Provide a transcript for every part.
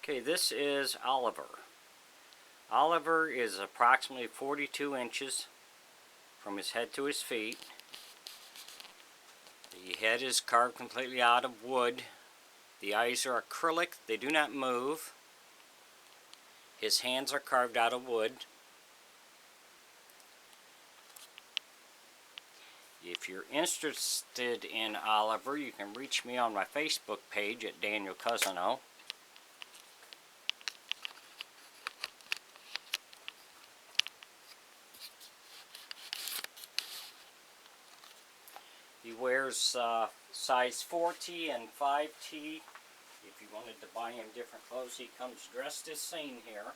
Okay, this is Oliver. Oliver is approximately 42 inches from his head to his feet. The head is carved completely out of wood. The eyes are acrylic, they do not move. His hands are carved out of wood. If you're interested in Oliver, you can reach me on my Facebook page at Daniel Cousino. He wears size 4T and 5T. If you wanted to buy him different clothes, he comes dressed as seen here.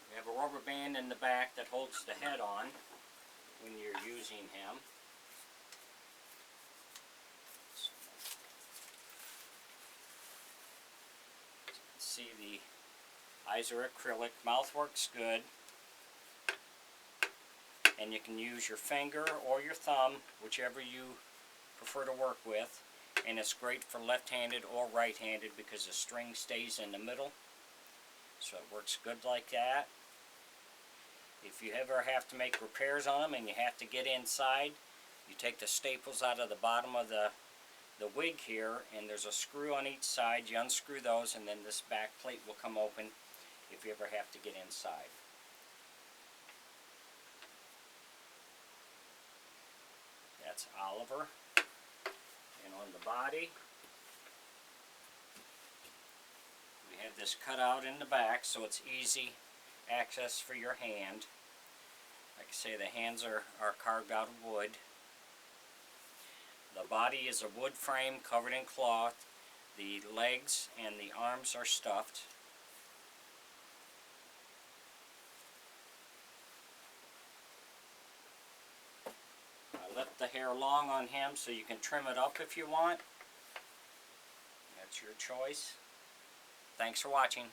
We have a rubber band in the back that holds the head on when you're using him. See, the eyes are acrylic, mouth works good, and you can use your finger or your thumb, whichever you prefer to work with, and it's great for left-handed or right-handed because the string stays in the middle, so it works good like that. If you ever have to make repairs on them and you have to get inside, you take the staples out of the bottom of the wig here, and there's a screw on each side. You unscrew those, and then this back plate will come open if you ever have to get inside. That's Oliver. And on the body, we have this cut out in the back so it's easy access for your hand. Like I say, the hands are carved out of wood. The body is a wood frame covered in cloth. The legs and the arms are stuffed. I left the hair long on him so you can trim it up if you want. That's your choice. Thanks for watching.